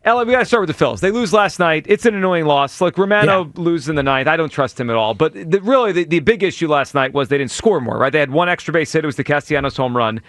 Ellie, we got to start with the Phils. They lose last night. It's an annoying loss. Look, Romano loses in the ninth. I don't trust him at all. But the big issue last night was they didn't score more, right? They had one extra base hit. It was the Castellanos home run.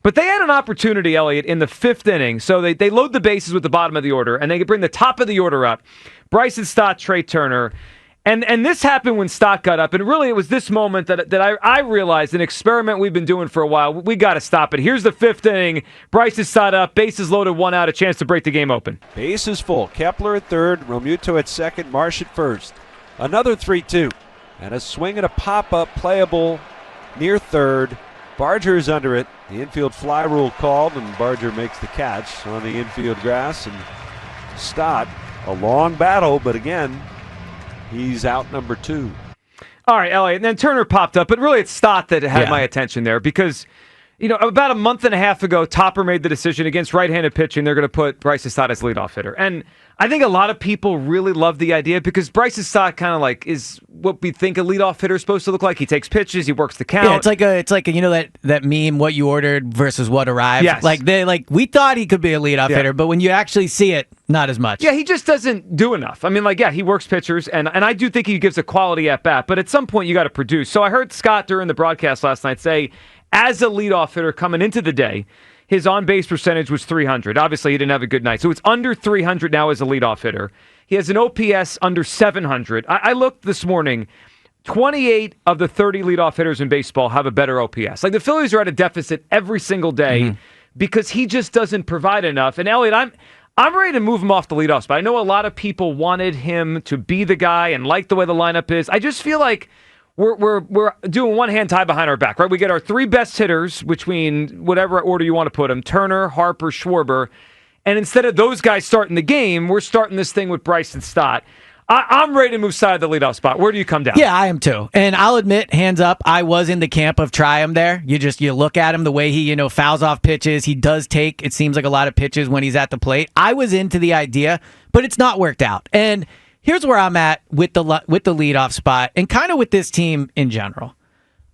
But they had an opportunity, Elliot, in the fifth inning. So they load the bases with the bottom of the order, and they bring the top of the order up. Bryson Stott, Trey Turner. And this happened when Stott got up. And really, it was this moment that I realized, an experiment we've been doing for a while, we got to stop it. Here's the fifth inning. Bryce is Stott up. Bases loaded, one out, a chance to break the game open. Bases full. Kepler at third, Romuto at second, Marsh at first. Another 3-2. And a swing and a pop-up playable near third. Barger is under it. The infield fly rule called, and Barger makes the catch on the infield grass. And Stott, a long battle, but again, he's out number 2. All right, Elliot. And then Turner popped up, but really it's Stott that had my attention there because, about a month and a half ago, Topper made the decision against right-handed pitching. They're going to put Bryce Stott as leadoff hitter. And I think a lot of people really love the idea because Bryce Stott kind of like is what we think a leadoff hitter is supposed to look like. He takes pitches, he works the count. Yeah, it's like that meme, what you ordered versus what arrived. Yes. We thought he could be a leadoff hitter, but when you actually see it, not as much. Yeah, he just doesn't do enough. I mean, he works pitchers, and I do think he gives a quality at bat, but at some point you got to produce. So I heard Scott during the broadcast last night say, as a leadoff hitter coming into the day, his on-base percentage was 300. Obviously, he didn't have a good night. So it's under 300 now as a leadoff hitter. He has an OPS under 700. I looked this morning. 28 of the 30 leadoff hitters in baseball have a better OPS. Like, the Phillies are at a deficit every single day because he just doesn't provide enough. And, Elliot, I'm ready to move him off the leadoff spot. I know a lot of people wanted him to be the guy and like the way the lineup is. I just feel like we're doing one hand tied behind our back, right? We get our 3 best hitters between whatever order you want to put them, Turner, Harper, Schwarber, and instead of those guys starting the game, we're starting this thing with Bryson Stott. I'm ready to move side of the leadoff spot. Where do you come down? Yeah, I am too. And I'll admit, hands up, I was in the camp of try him there. You look at him, the way he, fouls off pitches. He does take, it seems like, a lot of pitches when he's at the plate. I was into the idea, but it's not worked out. And here's where I'm at with the leadoff spot and kind of with this team in general.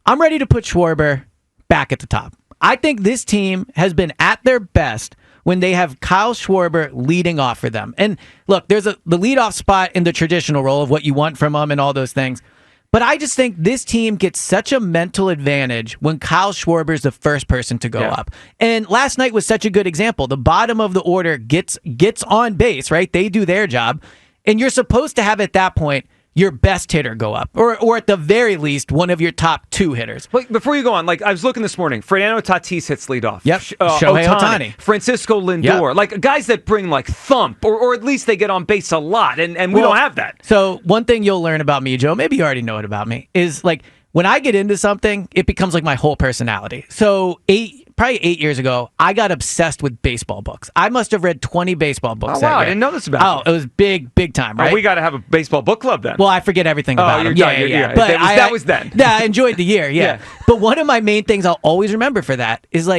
I'm ready to put Schwarber back at the top. I think this team has been at their best when they have Kyle Schwarber leading off for them. And look, there's the leadoff spot in the traditional role of what you want from him and all those things. But I just think this team gets such a mental advantage when Kyle Schwarber is the first person to go up. And last night was such a good example. The bottom of the order gets on base, right? They do their job. And you're supposed to have, at that point, your best hitter go up. Or at the very least, one of your top 2 hitters. Wait, before you go on, I was looking this morning. Fernando Tatis hits leadoff. Yep. Shohei Ohtani. Francisco Lindor. Yep. Guys that bring, thump. Or at least they get on base a lot. And we don't have that. So one thing you'll learn about me, Joe, maybe you already know it about me, is, when I get into something, it becomes my whole personality. So probably 8 years ago, I got obsessed with baseball books. I must have read 20 baseball books. Oh, wow, I didn't know this about you. It was big time, right? Oh, we got to have a baseball book club then. Well, I forget everything about them. Yeah. But that was then. Yeah, I enjoyed the year, yeah. But one of my main things I'll always remember for that is,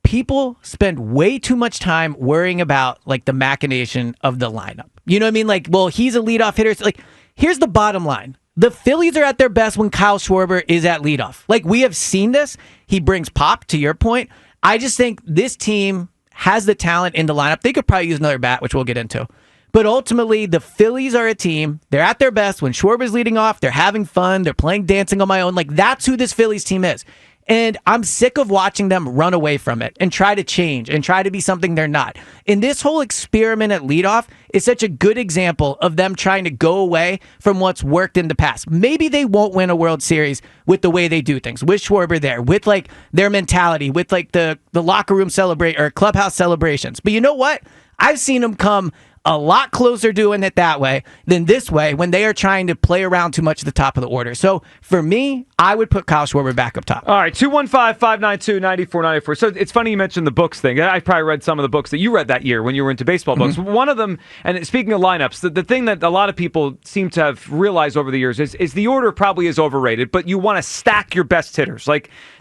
people spend way too much time worrying about, the machination of the lineup. You know what I mean? He's a leadoff hitter. So, here's the bottom line. The Phillies are at their best when Kyle Schwarber is at leadoff. We have seen this. He brings pop, to your point. I just think this team has the talent in the lineup. They could probably use another bat, which we'll get into. But ultimately, the Phillies are a team. They're at their best when Schwarber's leading off. They're having fun. They're playing Dancing on My Own. That's who this Phillies team is. And I'm sick of watching them run away from it and try to change and try to be something they're not. And this whole experiment at leadoff is such a good example of them trying to go away from what's worked in the past. Maybe they won't win a World Series with the way they do things, with Schwarber there, with their mentality, with the locker room or clubhouse celebrations. But you know what? I've seen them come a lot closer doing it that way than this way when they are trying to play around too much at the top of the order. So for me, I would put Kyle Schwarber back up top. All right, 215-592-9494. So it's funny you mentioned the books thing. I probably read some of the books that you read that year when you were into baseball books. One of them, and speaking of lineups, the thing that a lot of people seem to have realized over the years is the order probably is overrated, but you want to stack your best hitters.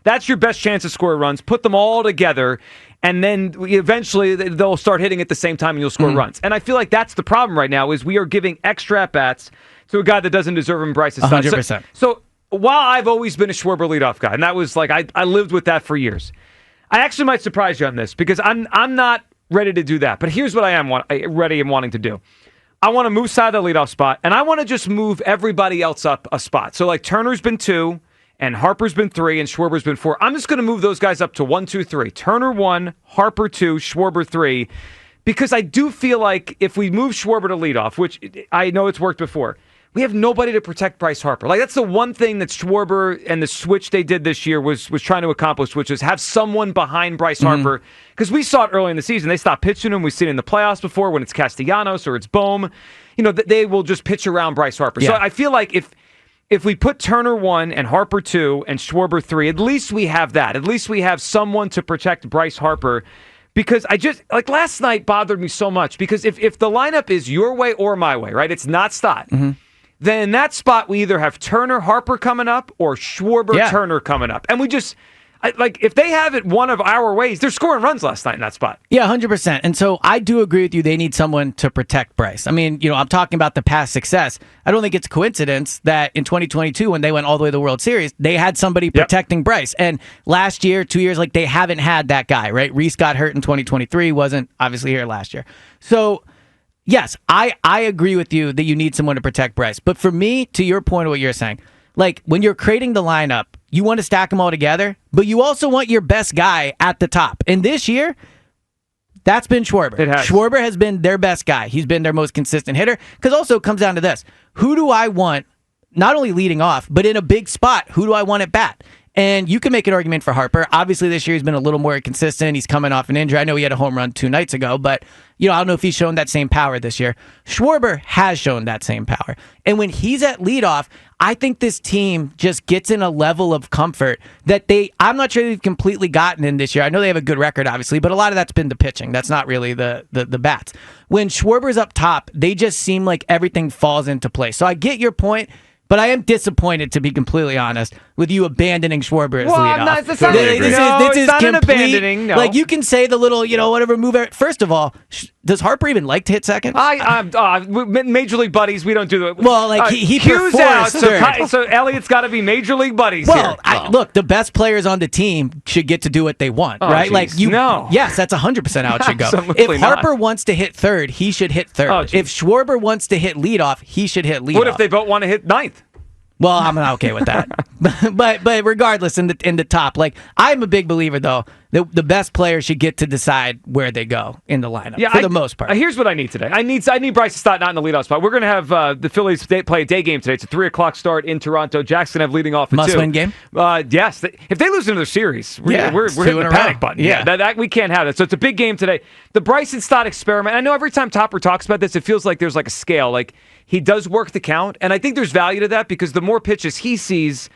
That's your best chance to score runs. Put them all together. And then eventually they'll start hitting at the same time and you'll score runs. And I feel like that's the problem right now is we are giving extra at-bats to a guy that doesn't deserve him, Bryce Stoddart. 100%. So while I've always been a Schwarber leadoff guy, and that was I lived with that for years, I actually might surprise you on this because I'm not ready to do that. But here's what I am ready and wanting to do. I want to move side of the leadoff spot, and I want to just move everybody else up a spot. So, like, Turner's been 2, and Harper's been 3, and Schwarber's been 4. I'm just going to move those guys up to 1, 2, 3. Turner 1, Harper 2, Schwarber 3, because I do feel like if we move Schwarber to leadoff, which I know it's worked before, we have nobody to protect Bryce Harper. Like, that's the one thing that Schwarber and the switch they did this year was trying to accomplish, which is have someone behind Bryce Harper. Because we saw it early in the season. They stopped pitching him. We've seen it in the playoffs before when it's Castellanos or it's Bohm. They will just pitch around Bryce Harper. Yeah. So I feel like if we put Turner 1 and Harper 2 and Schwarber 3, at least we have that. At least we have someone to protect Bryce Harper. Because last night bothered me so much. Because if the lineup is your way or my way, right? It's not Stott. Then in that spot, we either have Turner, Harper coming up or Schwarber, Turner coming up. And we just, if they have it one of our ways, they're scoring runs last night in that spot. Yeah, 100%. And so I do agree with you. They need someone to protect Bryce. I mean, I'm talking about the past success. I don't think it's a coincidence that in 2022, when they went all the way to the World Series, they had somebody protecting Bryce. And last year, 2 years, they haven't had that guy, right? Reese got hurt in 2023, wasn't obviously here last year. So, yes, I agree with you that you need someone to protect Bryce. But for me, to your point of what you're saying, when you're creating the lineup, you want to stack them all together, but you also want your best guy at the top. And this year, that's been Schwarber. Schwarber has been their best guy. He's been their most consistent hitter. Because also it comes down to this. Who do I want, not only leading off, but in a big spot, who do I want at bat? And you can make an argument for Harper. Obviously, this year he's been a little more consistent. He's coming off an injury. I know he had a home run 2 nights ago, but I don't know if he's shown that same power this year. Schwarber has shown that same power. And when he's at leadoff, I think this team just gets in a level of comfort that I'm not sure they've completely gotten in this year. I know they have a good record, obviously, but a lot of that's been the pitching. That's not really the bats. When Schwarber's up top, they just seem like everything falls into place. So I get your point. But I am disappointed, to be completely honest, with you abandoning Schwarber as leadoff. It's not an abandoning. No. You can say the little, whatever move. First of all, does Harper even like to hit second? Major League buddies, we don't do it. Well, he cues out. So Elliott's got to be Major League buddies here. Look, the best players on the team should get to do what they want, right? No. Yes, that's 100% how it should go. If Harper wants to hit third, he should hit third. If Schwarber wants to hit leadoff, he should hit leadoff. What if they both want to hit ninth? Well, I'm not okay with that. but regardless, in the top, I'm a big believer though that the best players should get to decide where they go in the lineup for the most part. Here's what I need today. I need Bryce Stott not in the leadoff spot. We're going to have the Phillies play a day game today. It's a 3:00 start in Toronto. Jackson have leading off at 2. Must-win game. Yes, if they lose another series, we're hitting the panic button. Yeah, that we can't have it. So it's a big game today. The Bryson Stott experiment. I know every time Topper talks about this, it feels like there's a scale. He does work the count, and I think there's value to that because the more pitches he sees,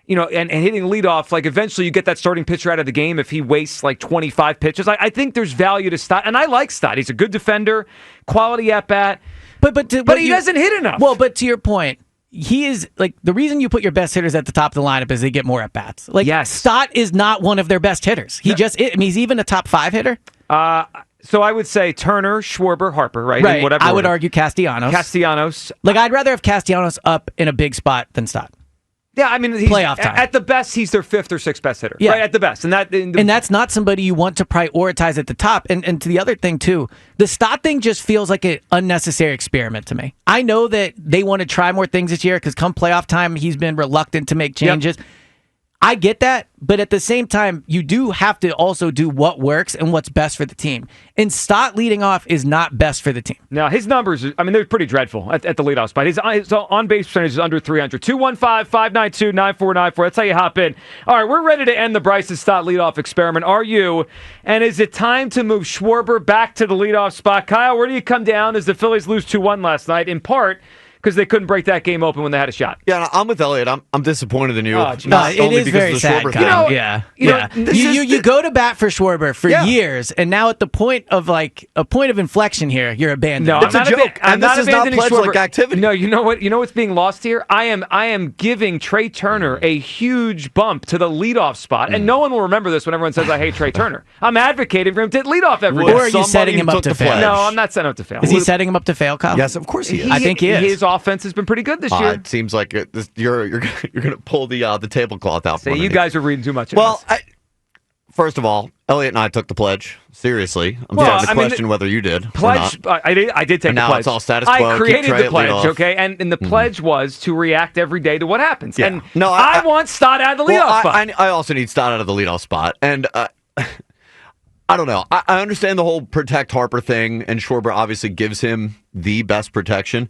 and hitting leadoff, eventually you get that starting pitcher out of the game if he wastes 25 pitches. I think there's value to Stott, and I like Stott. He's a good defender, quality at bat, but he doesn't hit enough. Well, but to your point, he is the reason you put your best hitters at the top of the lineup is they get more at bats. Yes. Stott is not one of their best hitters. He's even a top 5 hitter. So I would say Turner, Schwarber, Harper, right? Right. I would argue Castellanos. I'd rather have Castellanos up in a big spot than Stott. Yeah, I mean, playoff time. At the best, he's their 5th or 6th best hitter. Yeah. Right, at the best. And that's not somebody you want to prioritize at the top. And to the other thing, too, the Stott thing just feels like an unnecessary experiment to me. I know that they want to try more things this year because come playoff time, he's been reluctant to make changes. Yep. I get that, but at the same time, you do have to also do what works and what's best for the team. And Stott leading off is not best for the team. Now, his numbers, they're pretty dreadful at the leadoff spot. His on-base percentage is under 300. 215-592-9494. That's how you hop in. All right, we're ready to end the Bryson Stott leadoff experiment. Are you? And is it time to move Schwarber back to the leadoff spot? Kyle, where do you come down as the Phillies lose 2-1 last night? In part because they couldn't break that game open when they had a shot. Yeah, I'm with Elliot. I'm disappointed in you. It is very sad, Kyle. You go to bat for Schwarber for years, and now at the point of a point of inflection here, you're abandoning. No, it's a joke. And this is not pledge-like activity. No, you know what? You know what's being lost here? I am giving Trey Turner a huge bump to the leadoff spot, and no one will remember this when everyone says I hate Trey Turner. I'm advocating for him to hit leadoff every day. Or are you setting him up to fail? No, I'm not setting him up to fail. Is he setting him up to fail, Kyle? Yes, of course he is. I think he is. His offense has been pretty good this year. It seems like you're going to pull the tablecloth out. So you guys are reading too much. Well, first of all, Elliot and I took the pledge seriously. I'm starting to question whether you did. Pledge. I did take the pledge. Now it's all status quo. I created the pledge, okay? And the pledge was to react every day to what happens. Yeah. And I want Stott out of the leadoff spot. I also need Stott out of the leadoff spot. And I don't know. I understand the whole protect Harper thing, and Schwarber obviously gives him the best protection.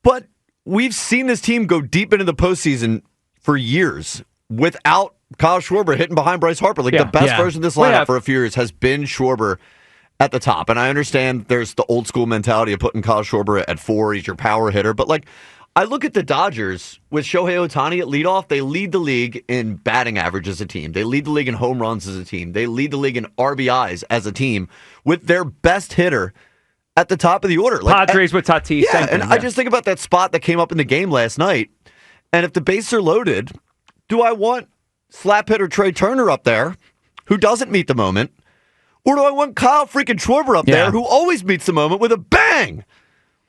But we've seen this team go deep into the postseason for years without Kyle Schwarber hitting behind Bryce Harper. The best version of this lineup for a few years has been Schwarber at the top. And I understand there's the old school mentality of putting Kyle Schwarber at 4. He's your power hitter. But I look at the Dodgers with Shohei Ohtani at leadoff. They lead the league in batting average as a team. They lead the league in home runs as a team. They lead the league in RBIs as a team with their best hitter at the top of the order. Padres with Tatis. Yeah, I just think about that spot that came up in the game last night. And if the bases are loaded, do I want slap hitter Trey Turner up there, who doesn't meet the moment, or do I want Kyle freaking Schwarber up there, who always meets the moment with a bang?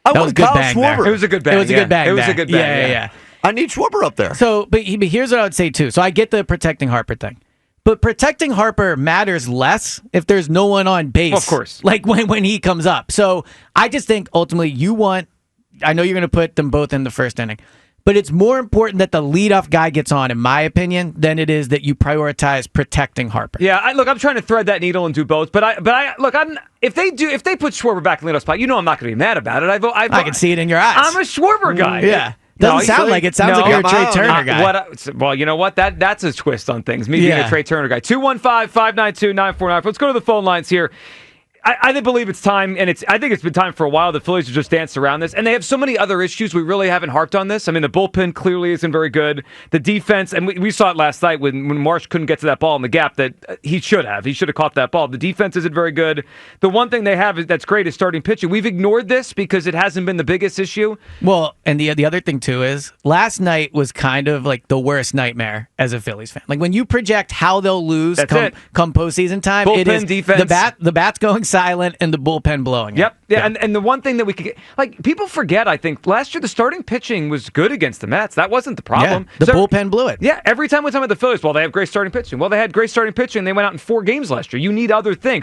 I want Kyle Schwarber. It was a good bang. It was a good bang. It was a good bang. Yeah. I need Schwarber up there. So, but here's what I would say too. So I get the protecting Harper thing, but protecting Harper matters less if there's no one on base. Of course, like when he comes up. So I just think ultimately you want. I know you're going to put them both in the first inning. But it's more important that the leadoff guy gets on, in my opinion, than it is that you prioritize protecting Harper. Yeah, I'm trying to thread that needle and do both. But if they put Schwarber back in the leadoff spot, I'm not going to be mad about it. I can see it in your eyes. I'm a Schwarber guy. Yeah. Doesn't sound like it. Sounds like you're a Trey Turner guy. Well, you know what? That's a twist on things. Me being a Trey Turner guy. 215-592-9494. Let's go to the phone lines here. I believe it's time, and I think it's been time for a while. The Phillies have just danced around this, and they have so many other issues. We really haven't harped on this. I mean, the bullpen clearly isn't very good. The defense, and we saw it last night when Marsh couldn't get to that ball in the gap that he should have. He should have caught that ball. The defense isn't very good. The one thing they have that's great is starting pitching. We've ignored this because it hasn't been the biggest issue. Well, and the other thing, too, is last night was kind of like the worst nightmare as a Phillies fan. Like when you project how they'll lose come postseason time, bullpen, it is defense. The bat's going silent and the bullpen blowing. Yep. Yeah. And the one thing that we could get, people forget, I think, last year the starting pitching was good against the Mets. That wasn't the problem. Yeah, the bullpen blew it. Yeah. Every time we talk about the Phillies, they have great starting pitching. Well, they had great starting pitching. They went out in 4 games last year. You need other things.